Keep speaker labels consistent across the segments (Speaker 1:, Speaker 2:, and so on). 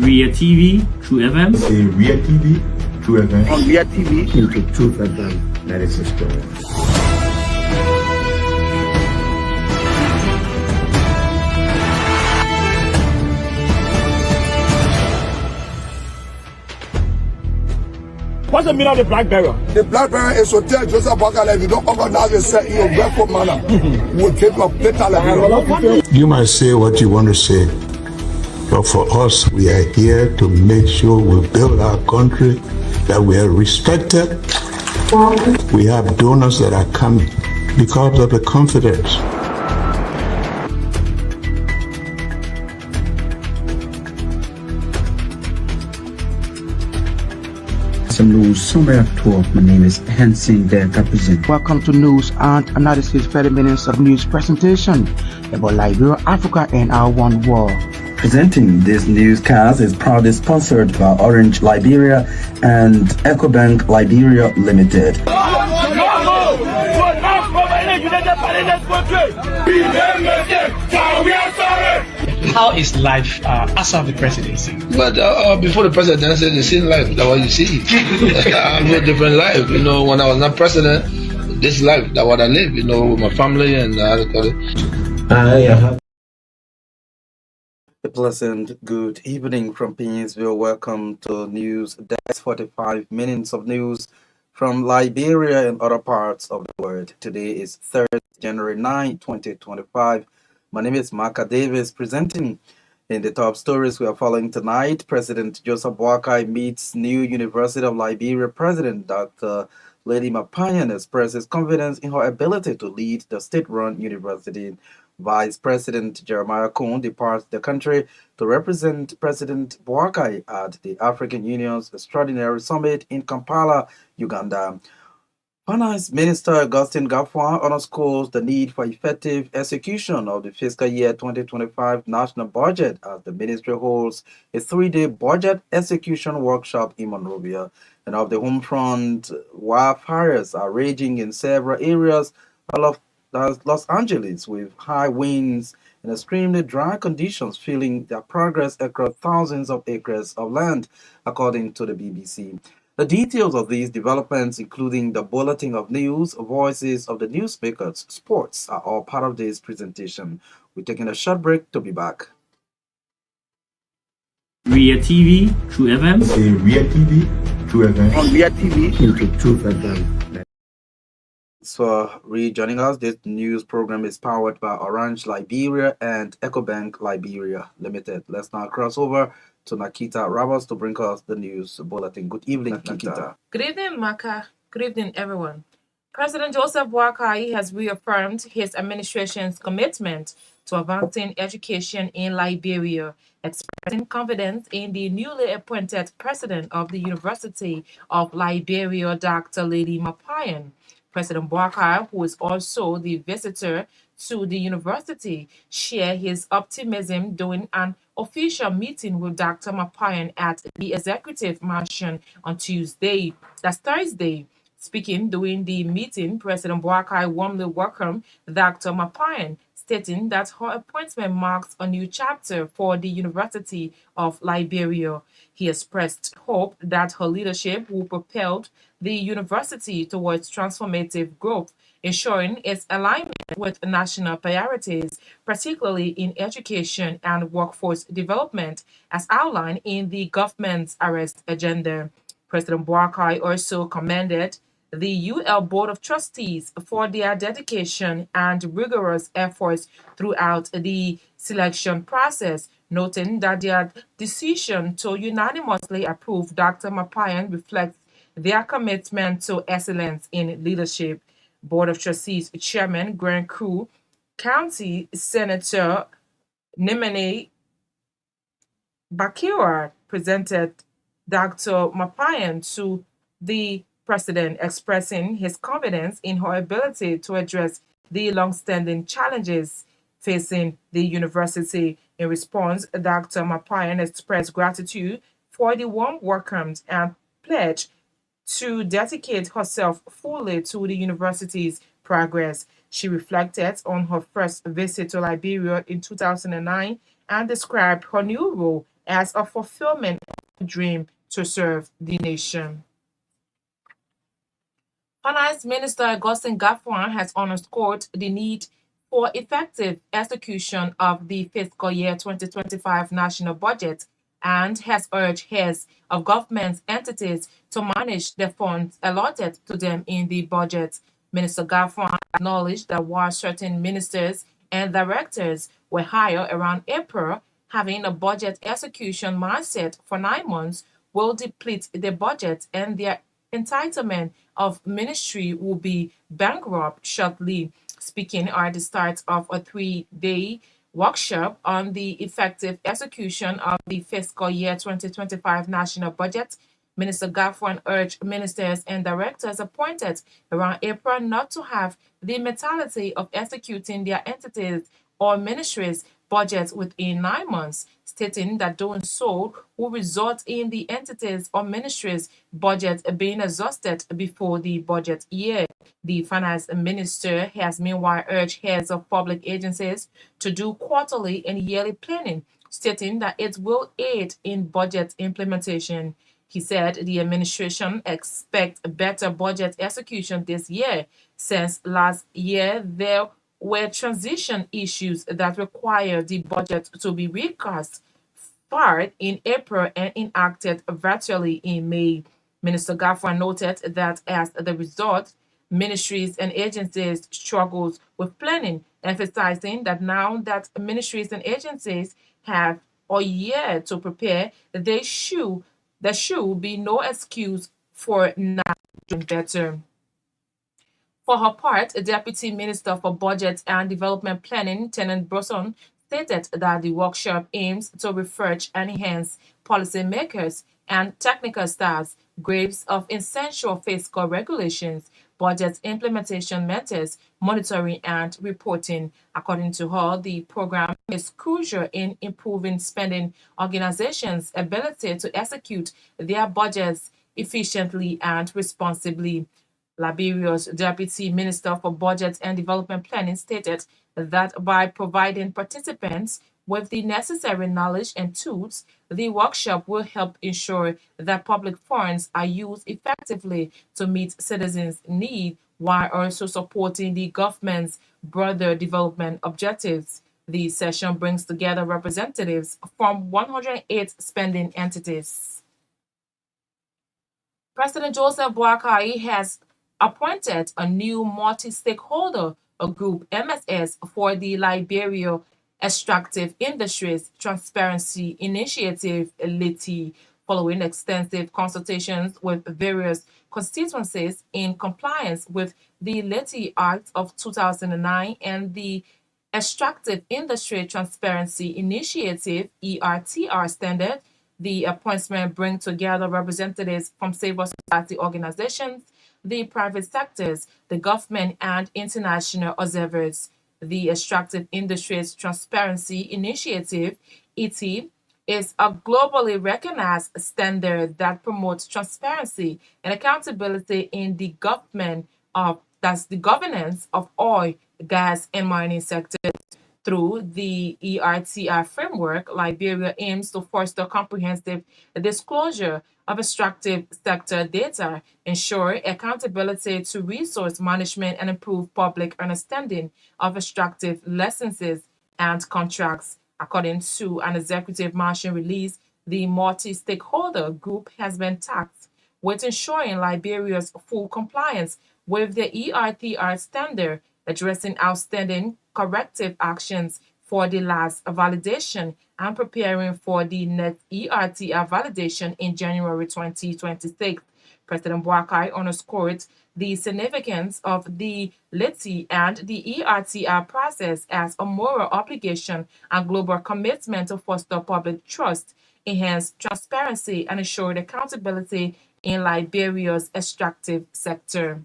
Speaker 1: Ria TV, True FM.
Speaker 2: Say Ria TV, True FM.
Speaker 3: On Ria TV,
Speaker 2: into True FM 96.1.
Speaker 3: what's the meaning of the black barrier?
Speaker 4: The black barrier is to tell Joseph Walker if you don't organize yourself in a respectful manner, we'll take your later like
Speaker 2: You might say what you want to say, but for us, we are here to make sure we build our country, that we are respected. We have donors that are coming because of the confidence.
Speaker 5: Some news summary at 12. My name is Hansen the represent.
Speaker 6: Welcome to News and Analysis 30 minutes of news presentation about Liberia, Africa, and our one world.
Speaker 5: Presenting this newscast is proudly sponsored by Orange Liberia and EcoBank Liberia Limited.
Speaker 7: How is life after the presidency?
Speaker 8: But before the presidency, the same life, that's what you see. I have a different life. You know, when I was not president, this life, that's what I live, you know, with my family and
Speaker 6: A pleasant good evening from Painesville. Welcome to News Desk, 45 minutes of news from Liberia and other parts of the world. Today is Thursday, January 9, 2025. My name is Marka Davis, presenting. In the top stories we are following tonight, President Joseph Boakai meets new University of Liberia President Dr. Lady Myean expresses confidence in her ability to lead the state-run university. Vice President Jeremiah Cohn departs the country to represent President Boakai at the African Union's Extraordinary Summit in Kampala, Uganda. Finance Minister Augustine Gafwa underscores the need for effective execution of the fiscal year 2025 national budget as the ministry holds a three-day budget execution workshop in Monrovia. And of the home front, wildfires are raging in several areas of Los Angeles, with high winds and extremely dry conditions fueling their progress across thousands of acres of land, according to the BBC. The details of these developments, including the bulletin of news, voices of the newsmakers, sports, are all part of this presentation. We're taking a short break to be back.
Speaker 1: Ria TV, True FM.
Speaker 2: Say Ria TV, True FM.
Speaker 3: On Ria TV,
Speaker 2: into True FM.
Speaker 6: For rejoining us, this news program is powered by Orange Liberia and EcoBank Liberia Limited. Let's now cross over to Naketa Roberts to bring us the news bulletin. Good evening, Naketa.
Speaker 9: Good evening, Marka. Good evening, everyone. President Joseph Boakai has reaffirmed his administration's commitment to advancing education in Liberia, expressing confidence in the newly appointed president of the University of Liberia, Dr. Lady Myean. President Boakai, who is also the visitor to the university, shared his optimism during an official meeting with Dr. Myean at the executive mansion on Tuesday. That's Thursday. Speaking during the meeting, President Boakai warmly welcomed Dr. Myean, stating that her appointment marks a new chapter for the University of Liberia. He expressed hope that her leadership will propel the university towards transformative growth, ensuring its alignment with national priorities, particularly in education and workforce development, as outlined in the government's arrest agenda. President Boakai also commended the UL Board of Trustees for their dedication and rigorous efforts throughout the selection process, noting that their decision to unanimously approve Dr. Myean reflects their commitment to excellence in leadership. Board of Trustees Chairman Grand Crew County Senator Nemene Bakira presented Dr. Myean to the president, expressing his confidence in her ability to address the long-standing challenges facing the university. In response, Dr. Myean expressed gratitude for the warm welcomes and pledged to dedicate herself fully to the university's progress. She reflected on her first visit to Liberia in 2009 and described her new role as a fulfillment of the dream to serve the nation. Finance Minister Augustin Gaffron has underscored the need for effective execution of the fiscal year 2025 national budget and has urged heads of government entities to manage the funds allotted to them in the budget. Minister Gaffron acknowledged that while certain ministers and directors were hired around April, having a budget execution mindset for 9 months will deplete the budget and their entitlement of ministry will be bankrupt shortly. Speaking at the start of a 3-day workshop on the effective execution of the fiscal year 2025 national budget, Minister Gaffron urged ministers and directors appointed around April not to have the mentality of executing their entities or ministries' budgets within 9 months, stating that doing so will result in the entities or ministries' budget being exhausted before the budget year. The finance minister has meanwhile urged heads of public agencies to do quarterly and yearly planning, stating that it will aid in budget implementation. He said the administration expects better budget execution this year, since last year there were transition issues that required the budget to be recast filed in April and enacted virtually in May. Minister Gaffron noted that as the result, ministries and agencies struggles with planning, emphasizing that now that ministries and agencies have a year to prepare, there should be no excuse for not doing better. For her part, Deputy Minister for Budget and Development Planning, Tennant Brosson, stated that the workshop aims to refresh and enhance policymakers and technical staff's grasp of essential fiscal regulations, budget implementation methods, monitoring, and reporting. According to her, the program is crucial in improving spending organizations' ability to execute their budgets efficiently and responsibly. Liberia's Deputy Minister for Budget and Development Planning stated that by providing participants with the necessary knowledge and tools, the workshop will help ensure that public funds are used effectively to meet citizens' needs while also supporting the government's broader development objectives. The session brings together representatives from 108 spending entities. President Joseph Boakai has appointed a new multi-stakeholder group, MSS, for the Liberia Extractive Industries Transparency Initiative, LITI, following extensive consultations with various constituencies in compliance with the LITI Act of 2009 and the Extractive Industry Transparency Initiative, ERTR standard. The appointment brings together representatives from civil society organizations, the private sectors, the government, and international observers. The Extractive Industries Transparency Initiative, ET, is a globally recognized standard that promotes transparency and accountability in the governance of oil, gas, and mining sectors. Through the ERTR framework, Liberia aims to foster comprehensive disclosure of extractive sector data, ensure accountability to resource management, and improve public understanding of extractive licenses and contracts. According to an executive mansion release, the multi-stakeholder group has been tasked with ensuring Liberia's full compliance with the ERTR standard, addressing outstanding corrective actions for the last validation and preparing for the next ERTR validation in January 2026. President Boakai underscored the significance of the LITI and the ERTR process as a moral obligation and global commitment to foster public trust, enhance transparency, and ensure accountability in Liberia's extractive sector.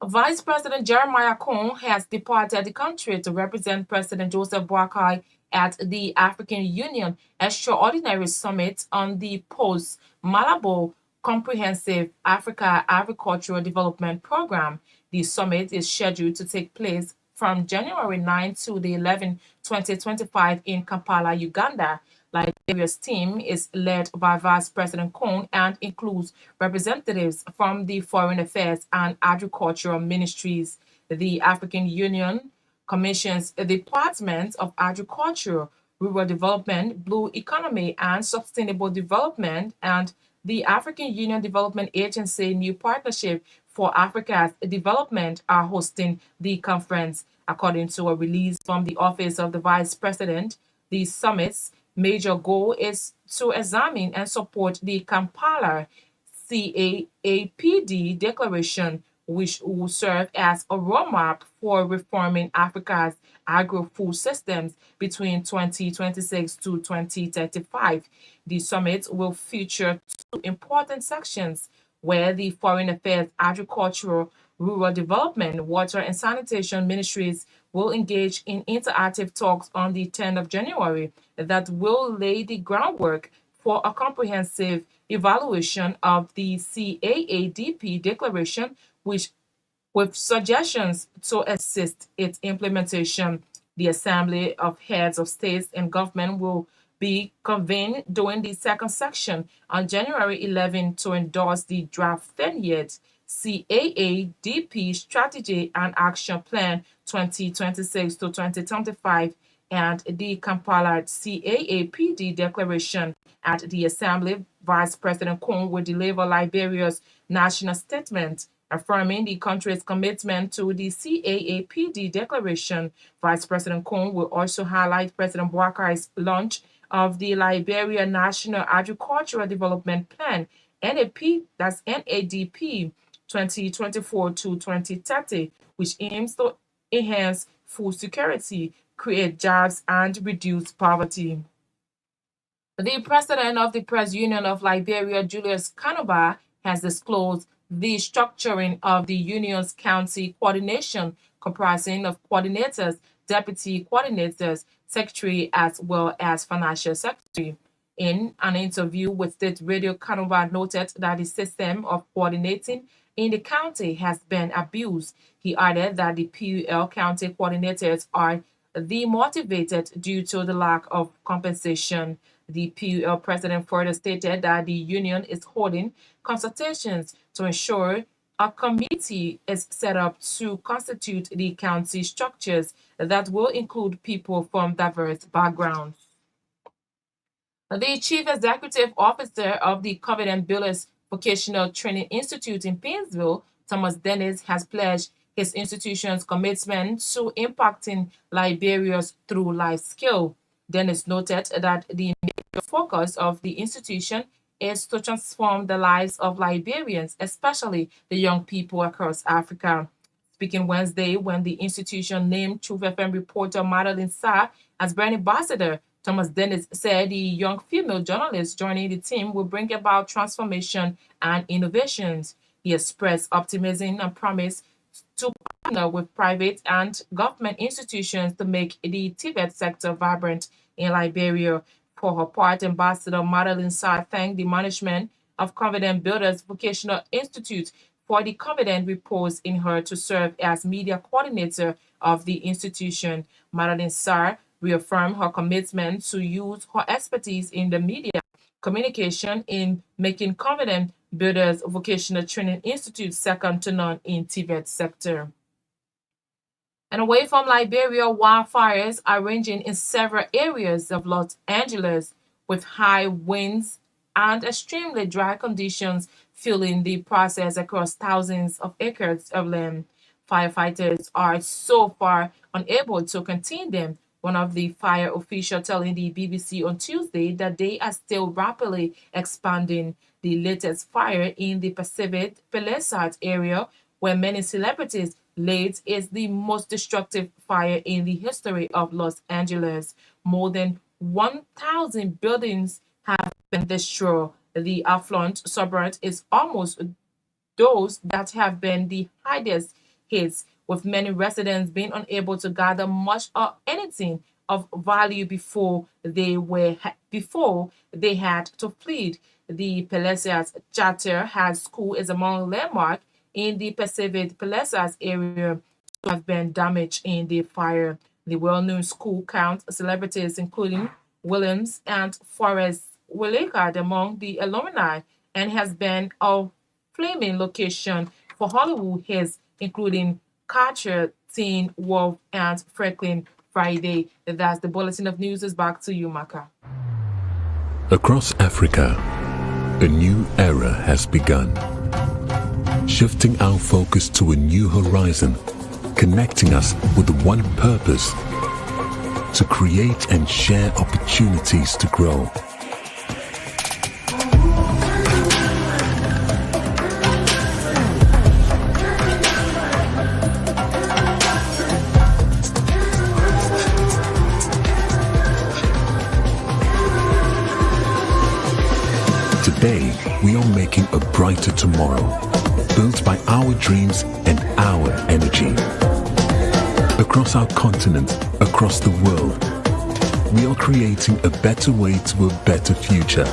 Speaker 9: Vice President Jeremiah Cohn has departed the country to represent President Joseph Boakai at the African Union Extraordinary Summit on the post-Malabo Comprehensive Africa Agricultural Development Program. The summit is scheduled to take place from January 9 to the 11, 2025 in Kampala, Uganda. Liberia's team is led by Vice President Kone and includes representatives from the Foreign Affairs and Agricultural Ministries. The African Union commissions the Department of Agriculture, Rural Development, Blue Economy, and Sustainable Development, and the African Union Development Agency New Partnership for Africa's Development are hosting the conference. According to a release from the Office of the Vice President, the summit's major goal is to examine and support the Kampala CAAPD declaration, which will serve as a roadmap for reforming Africa's agro-food systems between 2026 to 2035. The summit will feature two important sections where the Foreign Affairs, Agricultural, Rural Development, Water and Sanitation Ministries will engage in interactive talks on the 10th of January that will lay the groundwork for a comprehensive evaluation of the CAADP declaration, which with suggestions to assist its implementation. The Assembly of Heads of States and Government will be convened during the second section on January 11 to endorse the draft 30th CAADP Strategy and Action Plan 2026 to 2025 and the Kampala CAAPD Declaration. At the Assembly, Vice President Kone will deliver Liberia's national statement affirming the country's commitment to the CAAPD Declaration. Vice President Kone will also highlight President Bouakari's launch of the Liberia National Agricultural Development Plan, NADP 2024 to 2030, which aims to enhance food security, create jobs, and reduce poverty. The president of the Press Union of Liberia, Julius Kanuba, has disclosed the structuring of the union's county coordination, comprising of coordinators, deputy coordinators, secretary, as well as financial secretary. In an interview with State Radio, Kanuba noted that the system of coordinating in the county has been abused. He added that the PUL county coordinators are demotivated due to the lack of compensation. The PUL president further stated that the union is holding consultations to ensure a committee is set up to constitute the county structures that will include people from diverse backgrounds. The Chief Executive Officer of the Covenant Builders Vocational Training Institute in Painesville, Thomas Dennis, has pledged his institution's commitment to impacting Liberia's through life skill. Dennis noted that the major focus of the institution is to transform the lives of Liberians, especially the young people across Africa. Speaking Wednesday when the institution named Truth FM reporter Madeline Sarr as brand ambassador, Thomas Dennis said the young female journalist joining the team will bring about transformation and innovations. He expressed optimism and promised to partner with private and government institutions to make the Tibet sector vibrant in Liberia. For her part, Ambassador Madeline Sarr thanked the management of Covenant Builders Vocational Institute for the confidence reposed in her to serve as media coordinator of the institution. Madeline Sarr reaffirmed her commitment to use her expertise in the media communication in making Covenant Builders Vocational Training Institute second to none in Tibet sector. And away from Liberia, wildfires are raging in several areas of Los Angeles with high winds and extremely dry conditions fueling the process across thousands of acres of land. Firefighters are so far unable to contain them. One of the fire officials telling the BBC on Tuesday that they are still rapidly expanding. The latest fire in the Pacific Palisades area, where many celebrities live, is the most destructive fire in the history of Los Angeles. More than 1,000 buildings have been destroyed. The affluent suburb is almost those that have been the hardest hit, with many residents being unable to gather much or anything of value before they had to flee. The Palisades Charter High School is among landmarks in the Pacific Palisades area. to have been damaged in the fire. The well-known school counts celebrities including Williams and Forrest Whitaker among the alumni and has been a flaming location for Hollywood hits, including Catcher, Teen Wolf, and Franklin Friday. That's the bulletin of news. Is back to you, Maka.
Speaker 10: Across Africa, a new era has begun, shifting our focus to a new horizon, connecting us with one purpose: to create and share opportunities to grow. Today, we are making a brighter tomorrow, built by our dreams and our energy. Across our continent, across the world, we are creating a better way to a better future.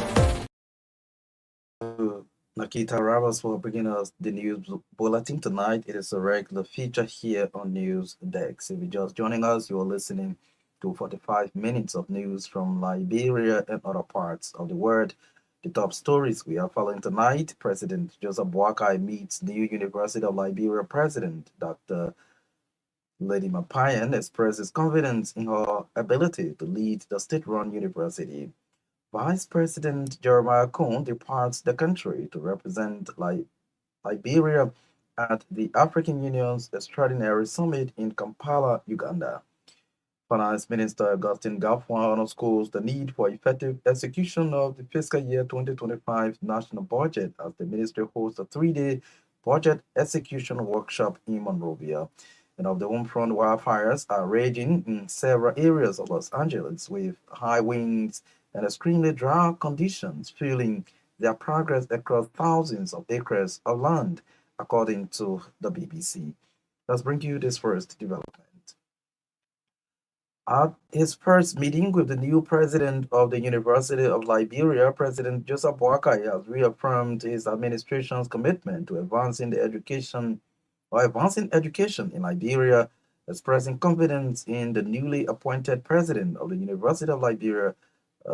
Speaker 6: Naketa Roberts for bringing us the news bulletin tonight. It is a regular feature here on News Desk. If you're just joining us, you are listening to 45 minutes of news from Liberia and other parts of the world. The top stories we are following tonight: President Joseph Boakai meets new University of Liberia President Dr. Lady Myean expresses confidence in her ability to lead the state-run university. Vice President Jeremiah Cohn departs the country to represent Liberia at the African Union's Extraordinary Summit in Kampala, Uganda. Finance Minister Augustine Gafwa underscores the need for effective execution of the fiscal year 2025 national budget as the ministry hosts a three-day budget execution workshop in Monrovia. And of the home front, wildfires are raging in several areas of Los Angeles with high winds and extremely dry conditions fueling their progress across thousands of acres of land, according to the BBC. Let's bring you this first development. At his first meeting with the new president of the University of Liberia, President Joseph Boakai has reaffirmed his administration's commitment to advancing education in Liberia, expressing confidence in the newly appointed president of the University of Liberia,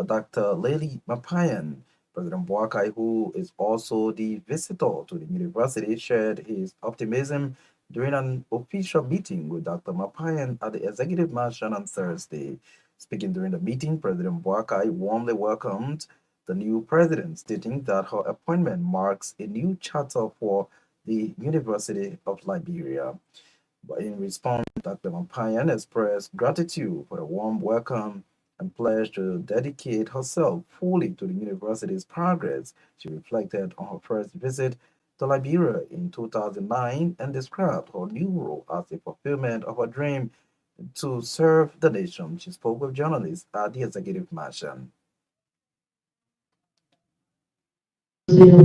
Speaker 6: Dr. Lady Myean. President Boakai, who is also the visitor to the university, shared his optimism during an official meeting with Dr. Myean at the Executive Mansion on Thursday. Speaking during the meeting, President Boakai warmly welcomed the new president, stating that her appointment marks a new chapter for the University of Liberia. But in response, Dr. Myean expressed gratitude for the warm welcome and pledged to dedicate herself fully to the university's progress. She reflected on her first visit to Liberia in 2009 and described her new role as a fulfillment of her dream to serve the nation. She spoke with journalists at the Executive Mansion.
Speaker 11: And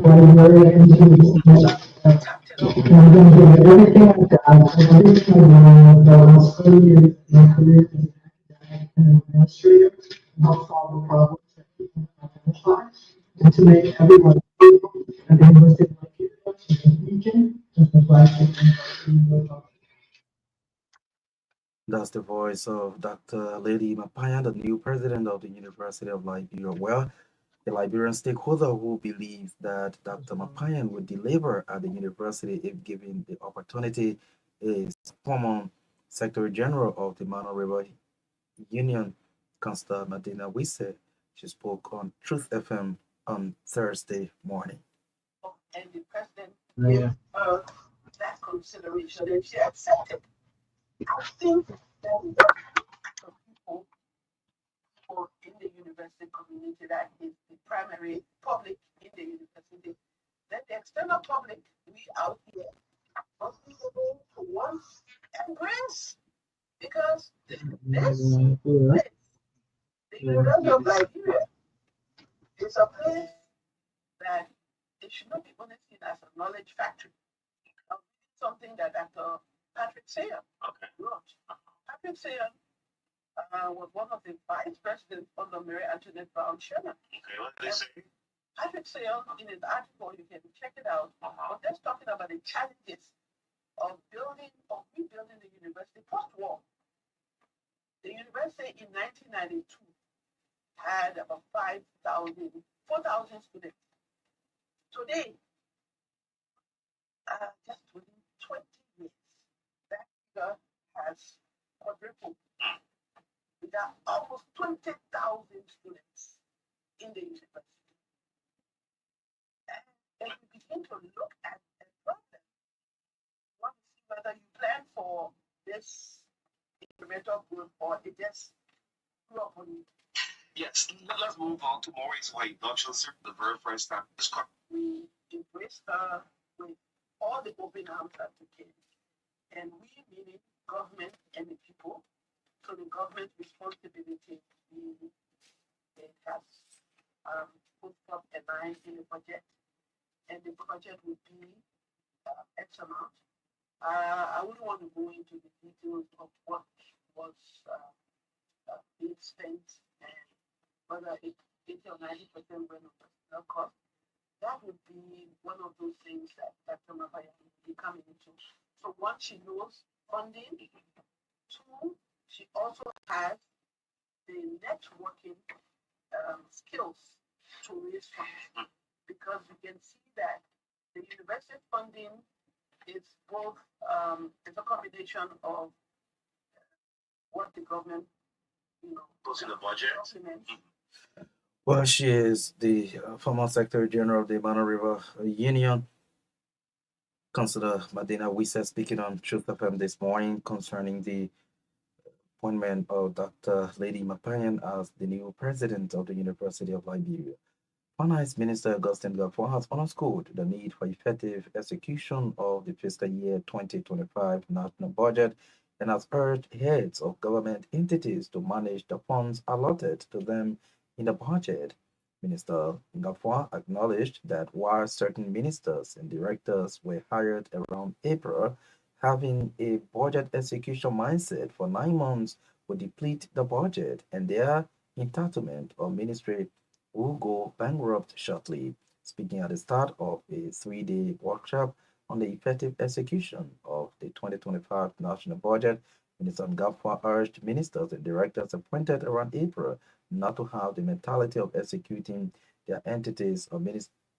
Speaker 11: to make everyone able and the University of Liberia in the region as the flagship.
Speaker 6: That's the voice of Dr. Lady Myean, the new president of the University of Liberia. Well, the Liberian stakeholder who believes that Dr. Myean would deliver at the university if given the opportunity is former Secretary General of the Mano River Union, Constable Medina Wisse. She spoke on Truth FM on Thursday morning.
Speaker 12: And the president gave her that consideration and she accepted. I think that for people in the university community, that is the primary public in the university, that the external public, we out here, must be able to once embrace, because this place, the University of Liberia, is a place that it should not be only seen as a knowledge factory. Something that Dr. Patrick Sayer wrote. Patrick Sayer was one of the vice presidents under Mary Antoinette Brown Sherman. Okay, what did they say? Patrick Sayer, in his article, you can check it out, but just talking about the challenges of rebuilding the university post-war. The university in 1992 had about 4,000 students. Today, just within 20 years, that figure has quadrupled. There are almost 20,000 students in the university. And we begin to look at the problem, we want to see whether you plan for this incremental growth or it just grew up on you.
Speaker 13: Yes, let's move on to Maurice White, Duchess, the very first time.
Speaker 12: We embrace her with all the open arms that we can. And we, meaning government and the people, so the government responsibility, it has put up a line in the budget, and the budget would be X amount. I wouldn't want to go into the details of what was being spent and whether 80 or 90% went on personnel cost. That would be one of those things that Dr. Mabaya will be coming into. So one, she knows funding. Two, she also has the networking skills to raise funds, because we can see that the university funding is both it's a combination of what the government,
Speaker 13: goes in the budget.
Speaker 6: Well, she is the former Secretary General of the Mano River Union. Councillor Madina Wisa speaking on Truth FM this morning concerning the appointment of Dr. Lady Myean as the new president of the University of Liberia. Finance Minister Augustine Gafford has underscored the need for effective execution of the fiscal year 2025 national budget and has urged heads of government entities to manage the funds allotted to them in the budget. Minister Gafford acknowledged that while certain ministers and directors were hired around April, having a budget execution mindset for 9 months would deplete the budget and their entitlement or ministry will go bankrupt shortly. Speaking at the start of a 3-day workshop on the effective execution of the 2025 national budget, Minister Gafford urged ministers and directors appointed around April not to have the mentality of executing their entities or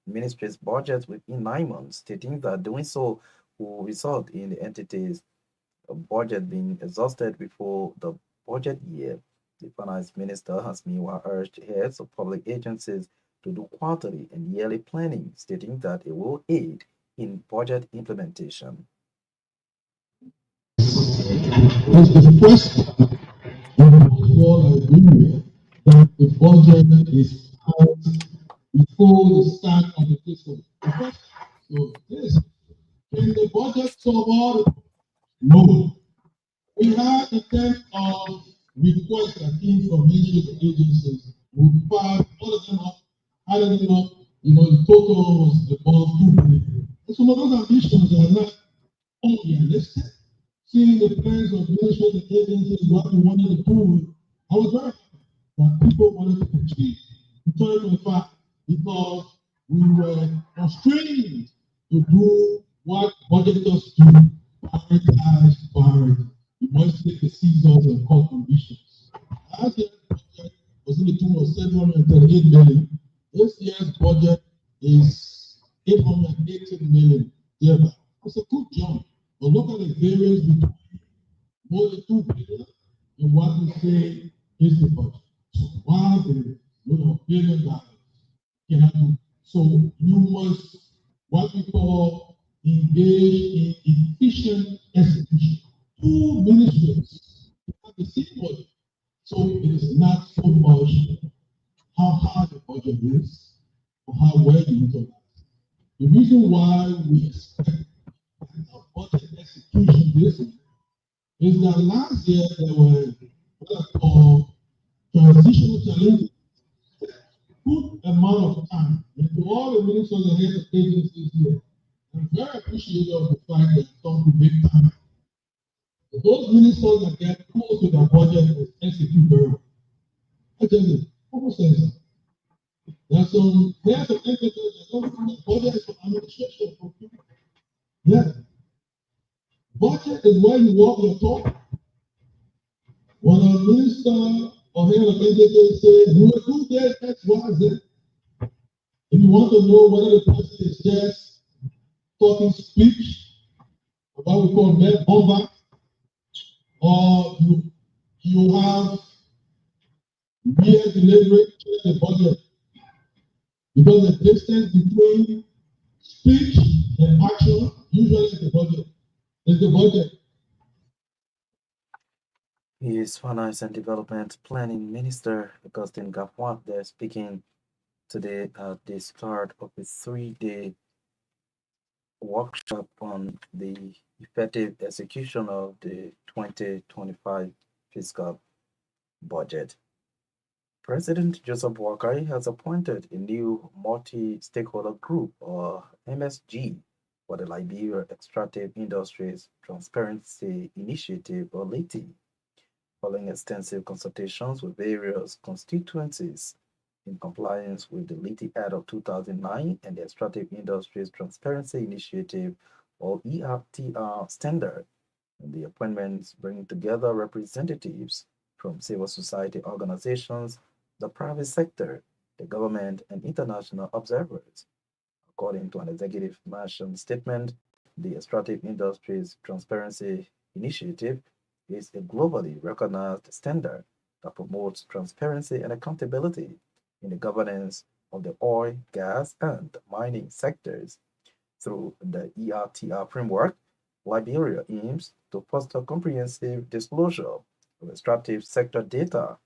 Speaker 6: ministries' budgets within 9 months, stating that doing so will result in the entities' budget being exhausted before the budget year. The finance minister has meanwhile urged heads of public agencies to do quarterly and yearly planning, stating that it will aid in budget implementation.
Speaker 11: It's the first time in Liberia that the budget is passed before the start of the fiscal year. So this, can the budget solve all? No. We had a kind of requests that came from ministry agencies. We passed all of them up, added them up, the total was above 2 billion. And some of those ambitions are not unrealistic. Seeing the plans of ministries and agencies, what we wanted to do, I was very happy that people wanted to achieve in 2025 because we were constrained to do what budgeters do, prioritize priority. We must take the seasons and core conditions. Last year's budget was in the tune of 738 million. This year's budget is 818 million. Thereby, it's a good jump. But look at the variance between more than 2 billion and what we say is the budget. So while the $1 billion cannot do, so you must what we call engage in efficient execution. 2 ministries have the same budget. So it is not so much how hard the budget is or how well you utilize it. The reason why we expect budget execution this year is that last year there were what I call transitional challenges. Good amount of time into all the ministers and heads of agencies here. I'm very appreciative of the fact that some will make time. But those ministers that get close to their budget will execute very well. I tell you, almost sense. There are some heads of agencies that don't have budget for administration for people. Yeah. Budget is where you walk your talk. When a minister or head of agency says, you will do this, X, Y, Z. If you want to know whether the person is just talking speech, what we call mere bomber, or you have mere delivery, check the budget. Because the distance between speech and action usually is the budget. Is the budget.
Speaker 6: He is Finance and Development Planning Minister Augustine Gapwat there speaking today at the start of a 3-day workshop on the effective execution of the 2025 fiscal budget. President Joseph Boakai has appointed a new multi-stakeholder group, or MSG, for the Liberia Extractive Industries Transparency Initiative, or LITI, following extensive consultations with various constituencies in compliance with the LITI Act of 2009 and the Extractive Industries Transparency Initiative, or ERTR standard, and the appointments bring together representatives from civil society organizations, the private sector, the government, and international observers. According to an executive mansion statement, the Extractive Industries Transparency Initiative is a globally recognized standard that promotes transparency and accountability in the governance of the oil, gas, and mining sectors. Through the ERTR framework, Liberia aims to foster comprehensive disclosure of extractive sector data,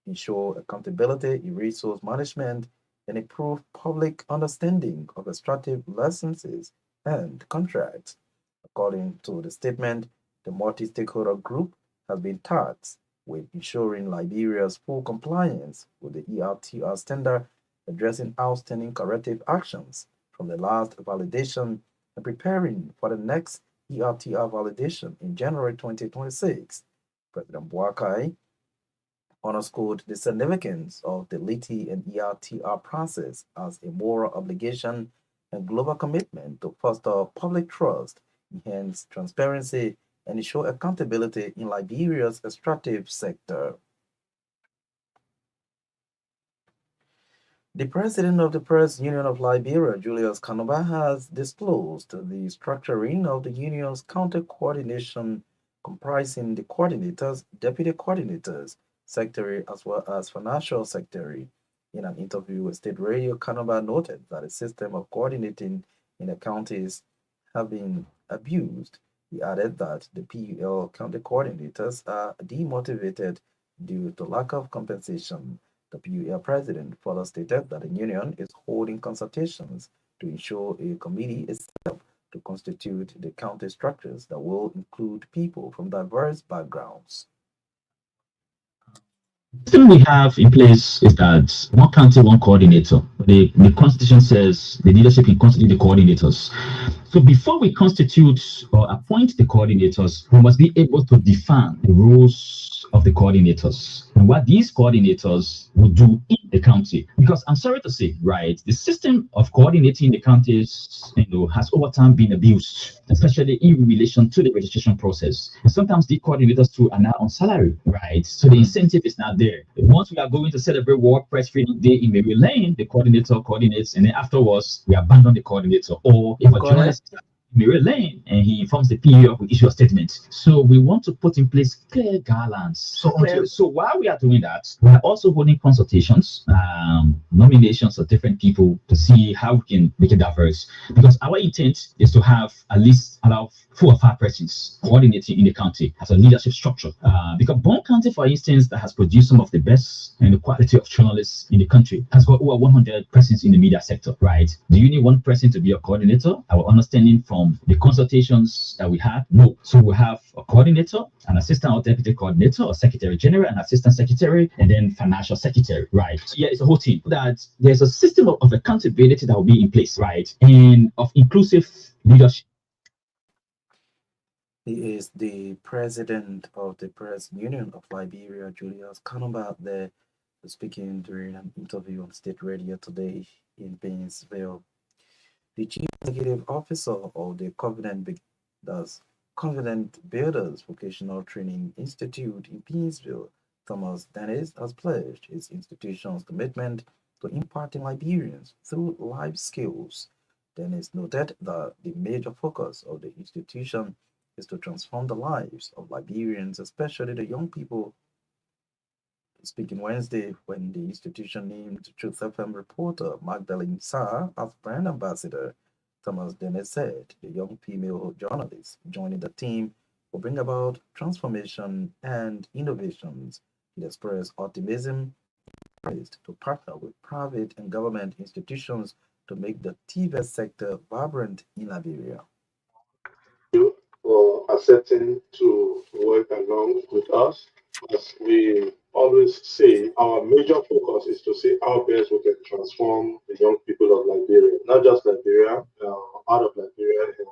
Speaker 6: ensure accountability in resource management, and improve public understanding of extractive licenses and contracts. According to the statement, the multi-stakeholder group has been tasked with ensuring Liberia's full compliance with the ERTR standard, addressing outstanding corrective actions from the last validation, and preparing for the next ERTR validation in January 2026. President Boakai underscored the significance of the LITI and ERTR process as a moral obligation and global commitment to foster public trust, enhance transparency, and ensure accountability in Liberia's extractive sector. The president of the Press Union of Liberia, Julius Kanuba, has disclosed the structuring of the union's counter coordination comprising the coordinators, deputy coordinators, secretary, as well as financial secretary. In an interview with State Radio, Kanuba noted that a system of coordinating in the counties have been abused. He added that the PUL county coordinators are demotivated due to lack of compensation. The PUL president further stated that the union is holding consultations to ensure a committee is set up to constitute the county structures that will include people from diverse backgrounds.
Speaker 14: The thing we have in place is that one county, one coordinator. The constitution says the leadership can constitute the coordinators. So before we constitute or appoint the coordinators, we must be able to define the roles of the coordinators and what these coordinators will do in the county. Because I'm sorry to say, right, the system of coordinating the counties, has over time been abused, especially in relation to the registration process. And sometimes the coordinators too are now on salary, right? So the incentive is not there. Once we are going to celebrate World Press Freedom Day in Mary Lane, the coordinator coordinates, and then afterwards we abandon the coordinator. Or if a journalist Mary Lane and he informs the PUL, we issue a statement. So we want to put in place clear guidelines. So while we are doing that, we are also holding consultations, nominations of different people to see how we can make it diverse. Because our intent is to have at least allow 4 or 5 persons coordinating in the county as a leadership structure. Because Bon County, for instance, that has produced some of the best and the quality of journalists in the country, has got over 100 persons in the media sector, right? Do you need one person to be a coordinator? Our understanding from the consultations that we had, no. So we have a coordinator, an assistant or deputy coordinator, a secretary general, an assistant secretary, and then financial secretary, right? So yeah, it's a whole team. That there's a system of accountability that will be in place, right? And of inclusive leadership.
Speaker 6: He is the president of the Press Union of Liberia, Julius Kanuba, there speaking during an interview on State Radio today in Painesville. The chief executive officer of the Covenant Builders Confident Builders Vocational Training Institute in Painesville, Thomas Dennis has pledged his institution's commitment to imparting Liberians through life skills. Dennis noted that the major focus of the institution is to transform the lives of Liberians, especially the young people. Speaking Wednesday, when the institution named Truth FM reporter Magdalene Sarr as brand ambassador, Thomas Dennis said the young female journalist joining the team will bring about transformation and innovations. He expressed optimism to partner with private and government institutions to make the TVET sector vibrant in Liberia.
Speaker 15: You for accepting to work along with us. As we always say, our major focus is to see how best we can transform the young people of Liberia, not just Liberia, out of Liberia and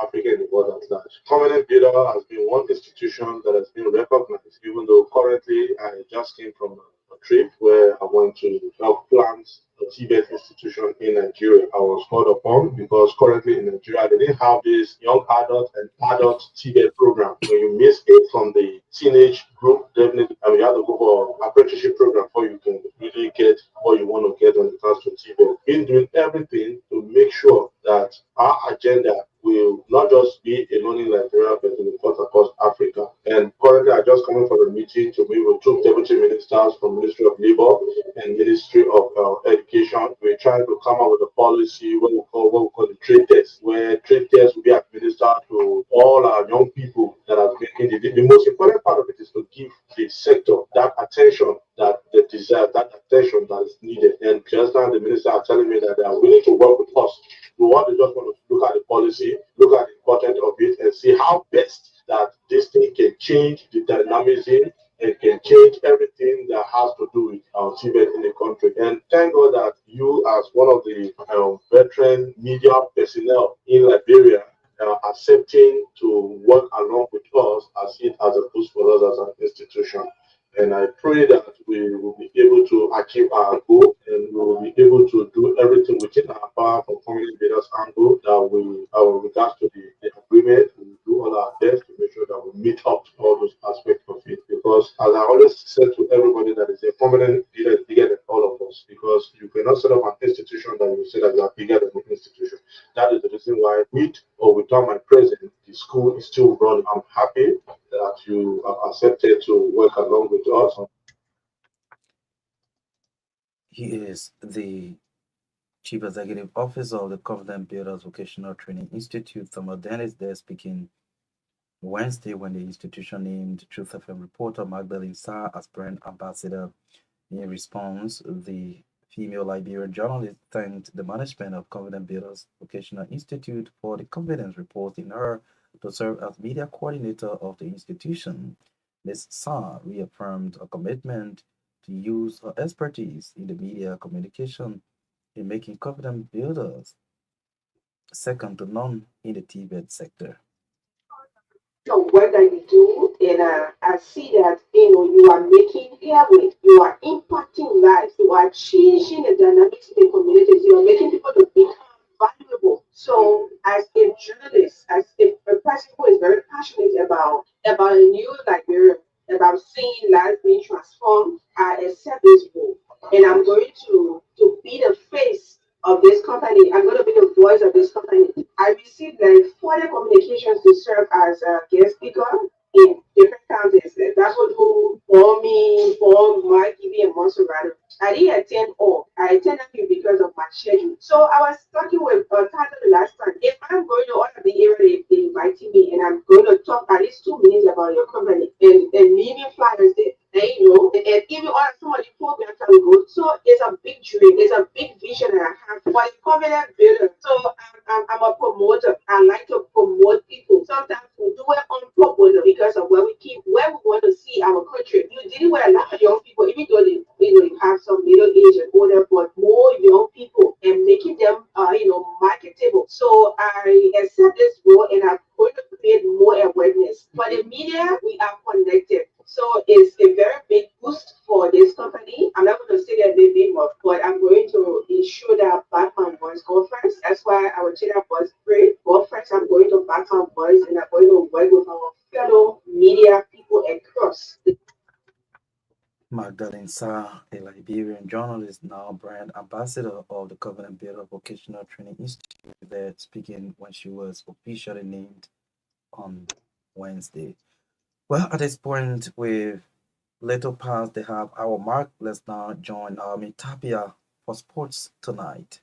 Speaker 15: Africa and the world at large. Covenant Builder has been one institution that has been recognized, even though currently I just came from a trip where I went to help plant a Tibet institution in Nigeria. I was called upon because currently in Nigeria they didn't have this young adult and adult Tibet program. When you miss it from the teenage group, definitely you have to go for apprenticeship program before you can really get what you want to get when it comes to Tibet. Been doing everything to make sure that our agenda will not just be alone in Nigeria, but in the cut across Africa. And currently, I just coming for a meeting to meet with two deputy ministers from Ministry of Labor and Ministry of Education. We're trying to come up with a policy what we call the trade test, where trade tests will be administered to all our young people that are making the most important part of it is to give the sector that attention that they deserve, that attention that is needed. And just now, the minister are telling me that they are willing to work with us. We want to just want to look at the policy, look at the importance of it, and see how best that this thing can change the dynamism and can change everything that has to do with our Tibet in the country. And thank God that you, as one of the veteran media personnel in Liberia, accepting to work along with us as a boost for us as an institution. And I pray that we will be able to achieve our goal and we will be able to do everything within our power from Family Builders angle that we, with regards to the agreement, we will do all our best to make sure that we meet up to all those aspects of it. Because as I always said to everybody that is a permanent leader is bigger than all of us. Because you cannot set up an institution that you say that you are bigger than the institution. That is the reason why with or without my presence, the school is still running. I'm happy that you accepted to work along with us.
Speaker 6: He is the Chief Executive Officer of the Covenant Builders Vocational Training Institute. Thomas Dennis there speaking Wednesday when the institution named Truth FM reporter Magdalene Sarr as brand ambassador. In response, the female Liberian journalist thanked the management of Covenant Builders Vocational Institute for the confidence reposed in her to serve as media coordinator of the institution. Ms. Sarr reaffirmed a commitment to use her expertise in the media communication in making Covenant Builders second to none in the Tibet sector.
Speaker 12: Of work that you do, and I see that you are making headway, you are impacting lives, you are changing the dynamics in the communities, you are making people to become valuable. So, as a journalist, as a person who is very passionate about a new Liberia, about seeing lives being transformed, I accept this role, and I'm going to be the face of this company. I'm going to be the voice of this company. I received like 40 communications to serve as a guest speaker in different counties. That's what who for me, for my TV and Monserrato. I didn't attend all. I attended you because of my schedule. So I was talking with Tyler the last time. If I'm going to all of the area they invited me and I'm going to talk at least 2 minutes about your company and leaving flyers there. And even on some of the programs that we go. So it's a big dream, it's a big vision that I have for the Covenant Builder. So I'm a promoter. I like to promote people. Sometimes we do it on purpose because of where we want to see our country. You deal with a lot of young people, even though you have some middle age and older, but more young people and making them marketable. So I accept this role and I'm going to create more awareness. For the media, we are connected. So it's a very big boost for this company. I'm not going to say that they did more, but I'm going to ensure that Batman was go first. That's why our children was free, go first. fact, I'm going to back our voice and I'm going to work with our fellow media people across the
Speaker 6: Magdalene Sarr, a Liberian journalist, now brand ambassador of the Covenant Builder Vocational Training Institute, there speaking when she was officially named on Wednesday. Well, at this point, with little past the half hour mark, let's now join Army Tapia for sports tonight.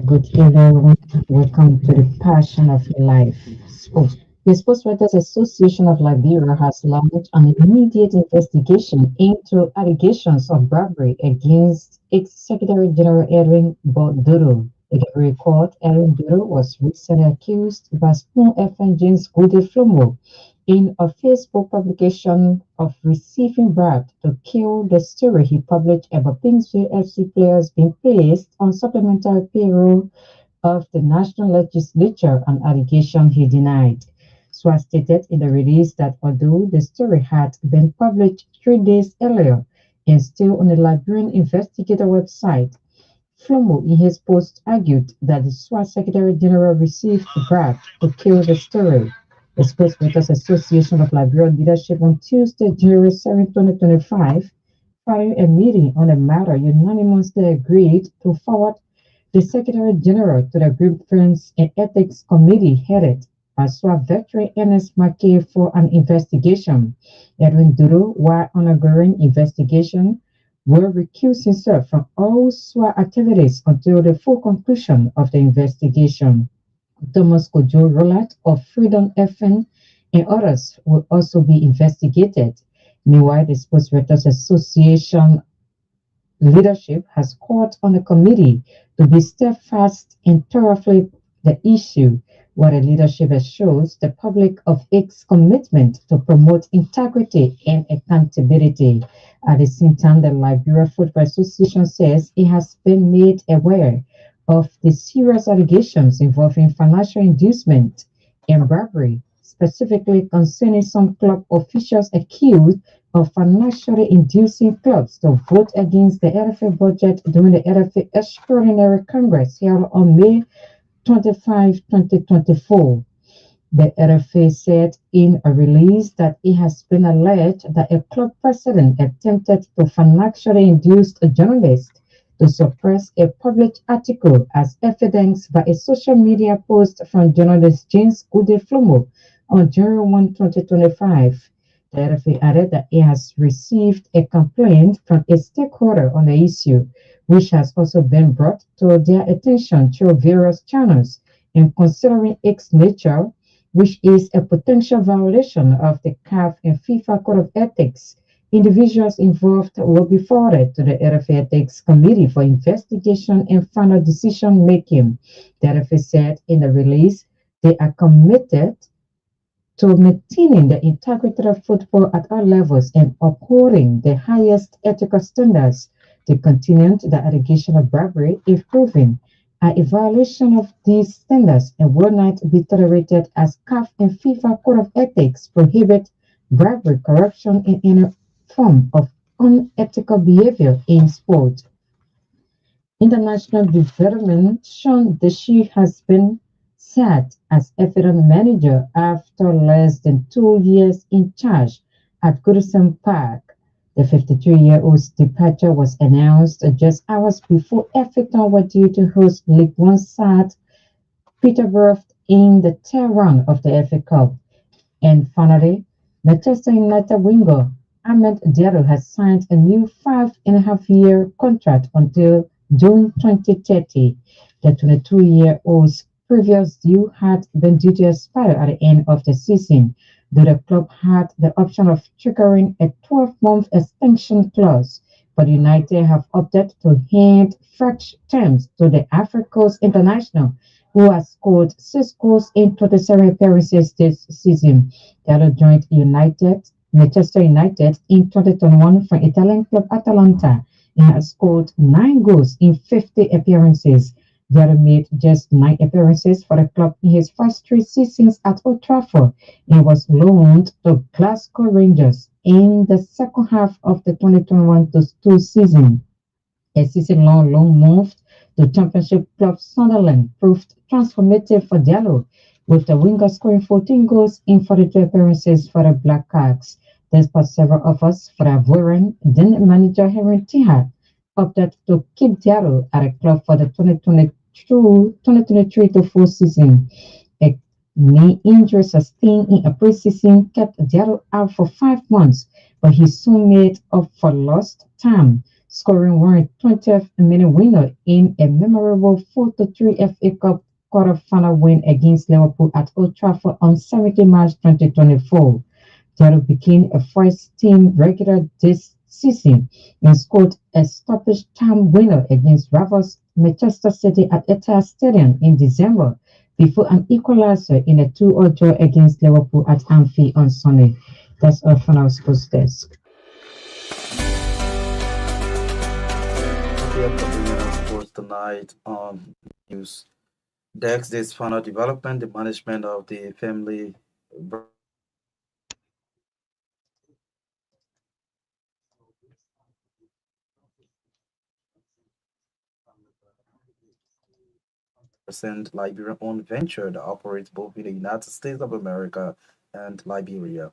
Speaker 16: Good evening, everyone. Welcome to the Passion of Life Sports. The Sports Writers Association of Liberia has launched an immediate investigation into allegations of bribery against ex-Secretary General Edwin Dodo. The report, Edwin Dodo was recently accused by Spoon FM James Goody Flomo in a Facebook publication of receiving bribe to kill the story he published about Pingsville FC players being placed on supplementary payroll of the National Legislature, an allegation he denied. SWAT stated in the release that although the story had been published 3 days earlier and still on the Liberian investigator website, Flomo in his post argued that the SWAT Secretary General received bribe to kill the story. The Sports Writers Association of Liberian Leadership on Tuesday, January 7, 2025, following a meeting on the matter, unanimously agreed to forward the Secretary General to the Grievance and Ethics Committee headed by SWAT veteran Ernest Mackey for an investigation. Edwin Dodo, while undergoing investigation, will recuse himself from all SWAT activities until the full conclusion of the investigation. Thomas Kojo Rolat of Freedom FM and others will also be investigated. Meanwhile, the Sports Writers Association leadership has called on the committee to be steadfast and thoroughly the issue, where the leadership assures the public of its commitment to promote integrity and accountability. At the same time, the Liberia Football Association says it has been made aware of the serious allegations involving financial inducement and bribery, specifically concerning some club officials accused of financially inducing clubs to vote against the LFA budget during the LFA Extraordinary Congress held on May 25, 2024. The LFA said in a release that it has been alleged that a club president attempted to financially induce a journalist to suppress a published article as evidenced by a social media post from journalist James Goody Flomo on January 1, 2025. The RFA added that it has received a complaint from a stakeholder on the issue, which has also been brought to their attention through various channels, and considering its nature, which is a potential violation of the CAF and FIFA Code of Ethics, individuals involved will be forwarded to the RFA Ethics Committee for investigation and final decision making. The RFA said in the release they are committed to maintaining the integrity of football at all levels and upholding the highest ethical standards. They continued the allegation of bribery, if proven, are a violation of these standards and will not be tolerated as CAF and FIFA Code of Ethics prohibit bribery, corruption, and any form of unethical behavior in sport. International Development Sean Deshi has been sacked as Everton manager after less than 2 years in charge at Goodison Park. The 53-year-old's departure was announced just hours before Everton were due to host League One side Peterborough in the third round of the FA Cup. And finally, Manchester United winger Ahmed Diallo has signed a new 5.5-year contract until June 2030. The 22-year-old's previous deal had been due to expire at the end of the season, though the club had the option of triggering a 12-month extension clause. But United have opted to hand fresh terms to the Ivory Coast international, who has scored 6 goals in 27 appearances this season. Diallo joined Manchester United in 2021 from Italian club Atalanta and has scored 9 goals in 50 appearances. Diallo made just 9 appearances for the club in his first 3 seasons at Old Trafford and was loaned to Glasgow Rangers in the second half of the 2021-22 season. A season-long loan move The championship club Sunderland proved transformative for Diallo, with the winger scoring 14 goals in 42 appearances for the Black Caps. Despite several offers for the Ivorian, then manager Henry Tihad opted to keep Diallo at the club for the 2023-4 season. A knee injury sustained in a preseason kept Diallo out for 5 months, but he soon made up for lost time, scoring one 20th minute winner in a memorable 4-3 FA Cup quarter-final win against Liverpool at Old Trafford on 17 March 2024. Diallo became a first-team regular this season and scored a stoppage time winner against rivals Manchester City at Etihad Stadium in December, before an equalizer in a 2-2 draw against Liverpool at Anfield on Sunday. That's all from our sports desk.
Speaker 6: Sports tonight on news. Dex, this final development, the management of the family Liberian-owned venture that operates both in the United States of America and Liberia.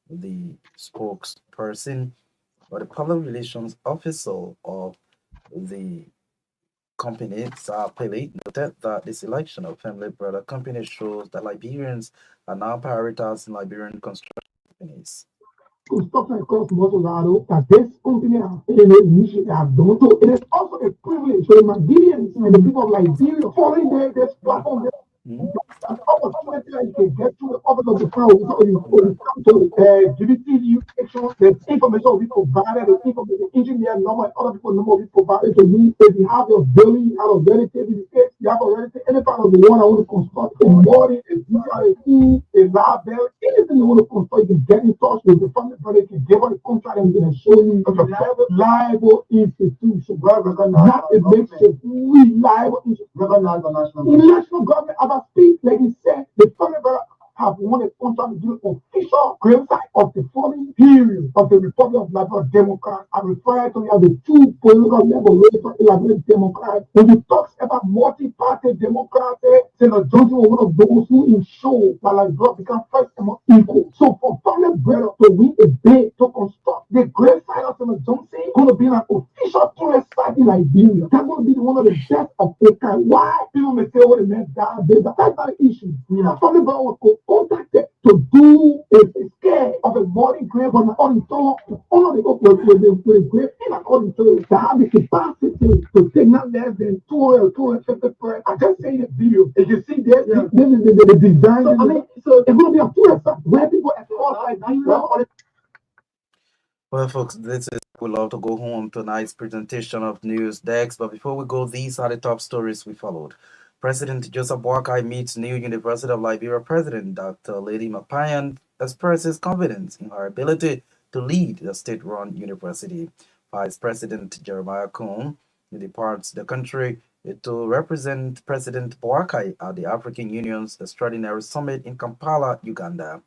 Speaker 6: The spokesperson or the public relations officer of the company, Pele, noted that the selection of family brother companies shows that Liberians are now prioritizing Liberian construction companies.
Speaker 11: Construction across Mosovado that this company initially have done. So it is also a privilege for the Nigerians and the people of Liberia following this platform. An opportunity that you can get to the office of the crown so you come to GDTV section. The information will be provided, the information, the engineer number, and other people number will be provided to you. If you have your building out of relative, you have a relative, any part of the one I want to construct, a morning, a pool, a library, anything you want to construct, you can get in touch with the family brother, you can give us a contract and we're going to show you a reliable institution. Not a makes a reliable institution. National government, as I speak, like he said, the family brother have won a contract to do official gravesite of the forming period of the Republic of Liberia Democrats. I refer to it as the two political level Liberia Democrats. When he talks about multi-party democrats, Senator Johnson was one of those who ensured that Liberia become first among equal. So for family brother to win a bid to construct the gravesite of Senator Johnson, going to be an official tourist site in Liberia. That's going to be one of the best of a kind. Why people may say, "Oh, the man died," that's not an issue. Family brother was contacted to do a scare of a modern grave on the auditorium to honor the grave in an auditorium to have the capacity to take not less than 250 prayers. I just say the video. As you see there, the design. So, I mean, so it's going to be a tourist site where people across Liberia.
Speaker 6: Well, folks, this is we love to go home tonight's presentation of News Dex. But before we go, these are the top stories we followed. President Joseph Boakai meets new University of Liberia President Dr. Lady Myean, expresses confidence in her ability to lead the state-run university. Vice President Jeremiah Cohn departs the country to represent President Boakai at the African Union's Extraordinary Summit in Kampala, Uganda.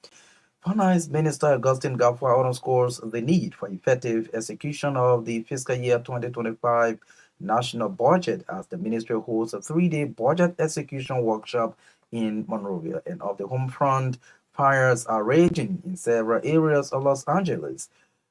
Speaker 6: Finance Minister Augustine Gafwa underscores the need for effective execution of the fiscal year 2025 national budget as the ministry holds a 3-day budget execution workshop in Monrovia. And of the home front, fires are raging in several areas of Los Angeles,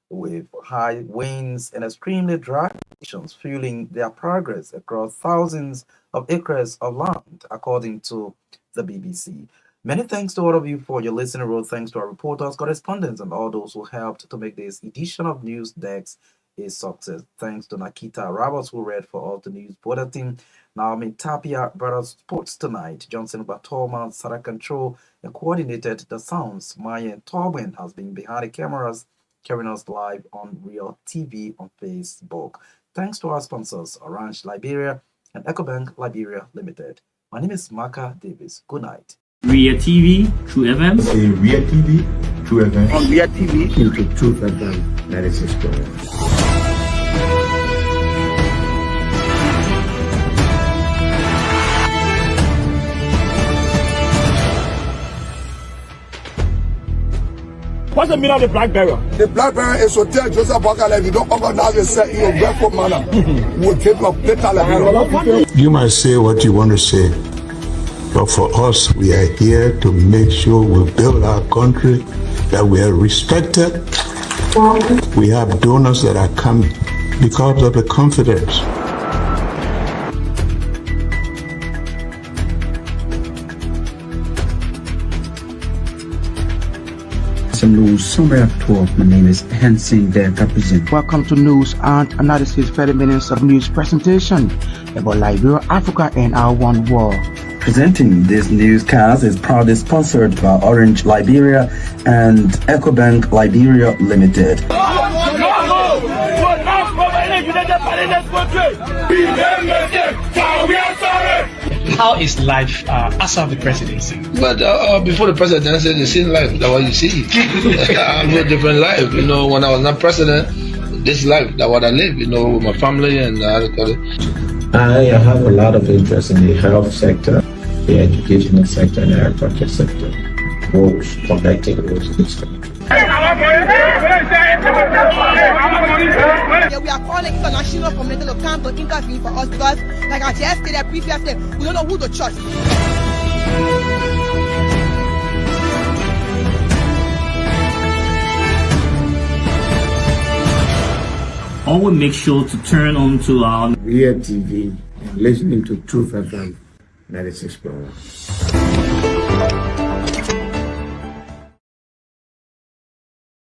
Speaker 6: with high winds and extremely dry conditions fueling their progress across thousands of acres of land, according to the BBC. Many thanks to all of you for your listening role. Thanks to our reporters, correspondents, and all those who helped to make this edition of News Dex a success. Thanks to Naketa Roberts, who read for all the news bulletin. Naomi Tapia brought us sports tonight. Johnson Batoma, Sarah Control, and coordinated the sounds. Myean Torgbean has been behind the cameras, carrying us live on Real TV on Facebook. Thanks to our sponsors, Orange Liberia and EcoBank Liberia Limited. My name is Marka Davis. Good night.
Speaker 1: Ria TV, True FM.
Speaker 2: Ria TV, True FM.
Speaker 3: On Ria TV,
Speaker 2: into Truth FM 96.1.
Speaker 3: What's the meaning of the black barrier?
Speaker 4: The black barrier is to tell Joseph Bakala, if you don't organize yourself in a grateful manner, we'll keep your plate alive.
Speaker 2: You might say what you want to say, but for us, we are here to make sure we build our country, that we are respected. We have donors that are coming because of the confidence.
Speaker 5: News summary at 12. My name is Hansen Derka.
Speaker 17: Welcome to News and Analysis 30 minutes of news presentation about Liberia, Africa, and our one world.
Speaker 5: Presenting this newscast is proudly sponsored by Orange Liberia and EcoBank Liberia Limited.
Speaker 7: How is life after the presidency?
Speaker 8: But before the presidency, the same life that what you see. I live a different life. You know, when I was not president, this life that what I live. You know, with my family and
Speaker 18: I have a lot of interest in the health sector, the educational sector, and the agriculture sector. Both connecting those things.
Speaker 19: Yeah, we are calling international community to come to intervene for us because, like I just stated previously, we don't know who to trust.
Speaker 1: Always make sure to turn on to our
Speaker 20: Myean TV and listening to Truth FM 96.1.